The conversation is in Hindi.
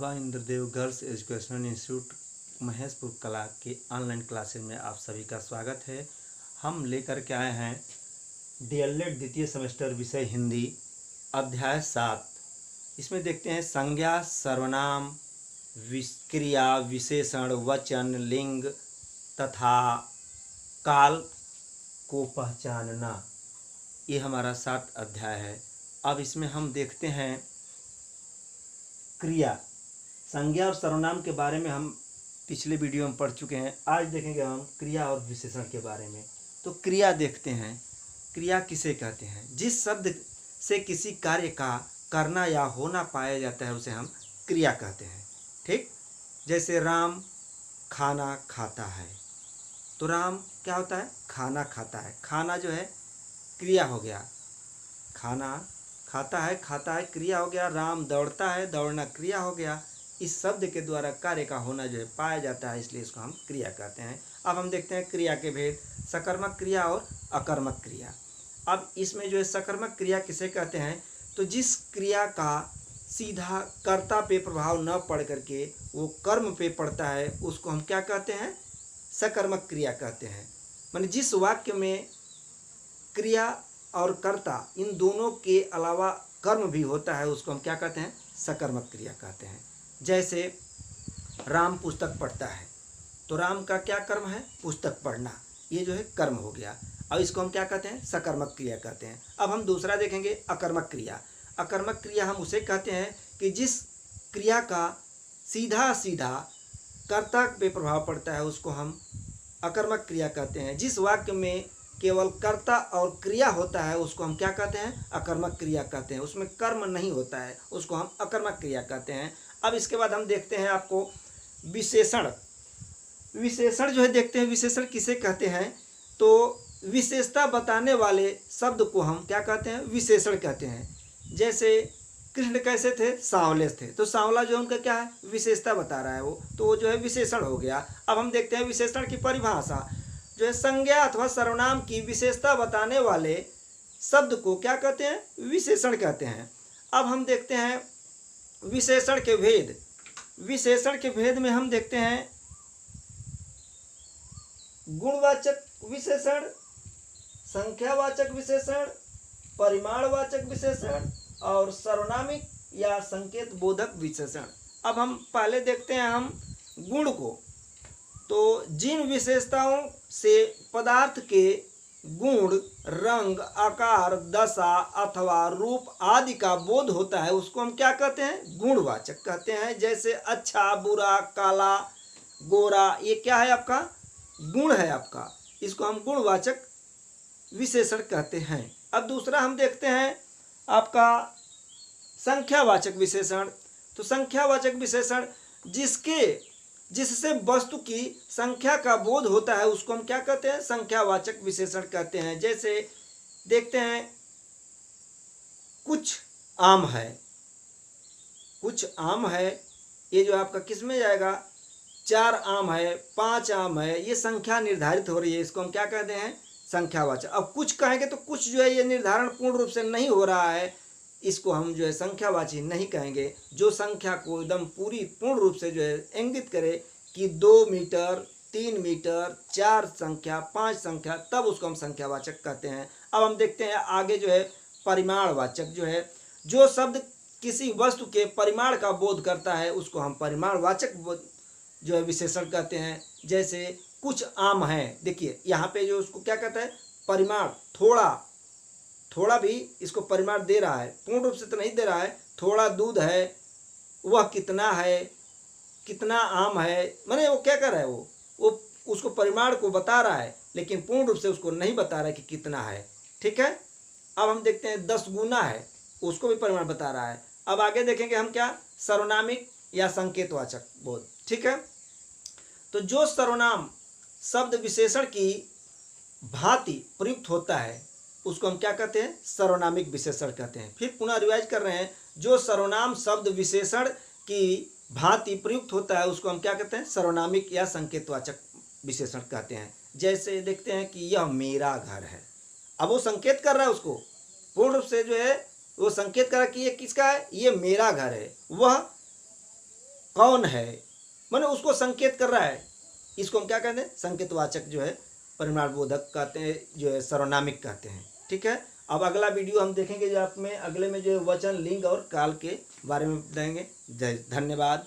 बाबा Indradev girls educational institute Maheshpur Kala के ऑनलाइन क्लासेस में आप सभी का स्वागत है। हम लेकर के आए हैं डीएलएड द्वितीय सेमेस्टर विषय हिंदी अध्याय 7। इसमें देखते हैं संज्ञा, सर्वनाम, क्रिया, विशेषण, वचन, लिंग तथा काल को पहचानना। ये हमारा 7 अध्याय है। अब इसमें हम देखते हैं क्रिया। संज्ञा और सर्वनाम के बारे में हम पिछले वीडियो में पढ़ चुके हैं। आज देखेंगे हम क्रिया और विशेषण के बारे में। तो क्रिया देखते हैं। क्रिया किसे कहते हैं? जिस शब्द से किसी कार्य का करना या होना पाया जाता है उसे हम क्रिया कहते हैं। ठीक, जैसे राम खाना खाता है, तो राम क्या होता है? खाना खाता है। खाना जो है क्रिया हो गया। खाना खाता है क्रिया हो गया। राम दौड़ता है, दौड़ना क्रिया हो गया। इस शब्द के द्वारा कार्य का होना जो है पाया जाता है, इसलिए इसको हम क्रिया कहते हैं। अब हम देखते हैं क्रिया के भेद, सकर्मक क्रिया और अकर्मक क्रिया। अब इसमें जो है सकर्मक क्रिया किसे कहते हैं? तो जिस क्रिया का सीधा कर्ता पे प्रभाव न पड़ करके वो कर्म पे पड़ता है, उसको हम क्या कहते हैं? सकर्मक क्रिया कहते हैं। माने जिस वाक्य में क्रिया और कर्ता इन दोनों के अलावा कर्म भी होता है, उसको हम क्या कहते हैं? सकर्मक क्रिया कहते हैं। जैसे राम पुस्तक पढ़ता है, तो राम का क्या कर्म है? पुस्तक पढ़ना। ये जो है कर्म हो गया। अब इसको हम क्या कहते हैं? सकर्मक क्रिया कहते हैं। अब हम दूसरा देखेंगे अकर्मक क्रिया। अकर्मक क्रिया हम उसे कहते हैं कि जिस क्रिया का सीधा सीधा कर्ता पे प्रभाव पड़ता है, उसको हम अकर्मक क्रिया कहते हैं। जिस वाक्य में केवल कर्ता और क्रिया होता है, उसको हम क्या कहते हैं? अकर्मक क्रिया कहते हैं। उसमें कर्म नहीं होता है, उसको हम अकर्मक क्रिया कहते हैं। अब इसके बाद हम देखते हैं आपको विशेषण। विशेषण जो है देखते हैं, विशेषण किसे कहते हैं? तो विशेषता बताने वाले शब्द को हम क्या कहते हैं? विशेषण कहते हैं। जैसे कृष्ण कैसे थे? सांवले थे, तो सांवला जो है उनका क्या है? विशेषता बता रहा है वो, तो वो जो है विशेषण हो गया। अब हम देखते हैं विशेषण की परिभाषा जो है, संज्ञा अथवा सर्वनाम की विशेषता बताने वाले शब्द को क्या कहते हैं? विशेषण कहते हैं। अब हम देखते हैं विशेषण के भेद। विशेषण के भेद में हम देखते हैं गुणवाचक विशेषण, संख्यावाचक विशेषण, परिमाणवाचक विशेषण और सर्वनामिक या संकेत बोधक विशेषण। अब हम पहले देखते हैं हम गुण को। तो जिन विशेषताओं से पदार्थ के गुण, रंग, आकार, दशा अथवा रूप आदि का बोध होता है, उसको हम क्या कहते हैं? गुणवाचक कहते हैं। जैसे अच्छा, बुरा, काला, गोरा, ये क्या है? आपका गुण है आपका, इसको हम गुणवाचक विशेषण कहते हैं। अब दूसरा हम देखते हैं आपका संख्यावाचक विशेषण। तो संख्यावाचक विशेषण जिससे वस्तु की संख्या का बोध होता है, उसको हम क्या कहते हैं? संख्यावाचक विशेषण कहते हैं। जैसे देखते हैं कुछ आम है, कुछ आम है, ये जो आपका किस में जाएगा? 4 आम है, 5 आम है, ये संख्या निर्धारित हो रही है, इसको हम क्या कहते हैं? संख्यावाचक। अब कुछ कहेंगे तो कुछ जो है ये निर्धारण पूर्ण रूप से नहीं हो रहा है, इसको हम जो है संख्यावाची नहीं कहेंगे। जो संख्या को एकदम पूर्ण रूप से जो है इंगित करे कि 2 मीटर, 3 मीटर, 4 संख्या, 5 संख्या, तब उसको हम संख्यावाचक कहते हैं। अब हम देखते हैं आगे जो है परिमाणवाचक, जो है जो शब्द किसी वस्तु के परिमाण का बोध करता है, उसको हम परिमाणवाचक जो है विशेषण कहते हैं। जैसे कुछ आम है, देखिए यहाँ पे जो उसको क्या कहता है? परिमाण। थोड़ा भी इसको परिमाण दे रहा है, पूर्ण रूप से तो नहीं दे रहा है। थोड़ा दूध है, वह कितना है, कितना आम है, माने वो क्या कर रहा है? वो उसको परिमाण को बता रहा है, लेकिन पूर्ण रूप से उसको नहीं बता रहा है कि कितना है। ठीक है। अब हम देखते हैं 10 गुना है, उसको भी परिमाण बता रहा है। अब आगे देखेंगे हम क्या? सर्वनामिक या संकेतवाचक बोध। ठीक है। तो जो सर्वनाम शब्द विशेषण की भांति प्रयुक्त होता है, उसको हम क्या कहते हैं? सर्वनामिक विशेषण कहते हैं। फिर पुनः रिवाइज कर रहे हैं, जो सर्वनाम शब्द विशेषण की भांति प्रयुक्त होता है, उसको हम क्या कहते हैं? सर्वनामिक या संकेतवाचक विशेषण कहते हैं। जैसे देखते हैं कि यह मेरा घर है, अब वो संकेत कर रहा है, उसको पूर्ण रूप से जो है वो संकेत कर रहा है कि ये किसका है? ये मेरा घर है। वह कौन है, माने उसको संकेत कर रहा है। इसको हम क्या कहते हैं, संकेतवाचक जो है परिमाण बोधक कहते हैं, जो है सर्वनामिक कहते हैं। ठीक है, अब अगला वीडियो हम देखेंगे जो आप में अगले में जो वचन, लिंग और काल के बारे में बताएंगे। धन्यवाद।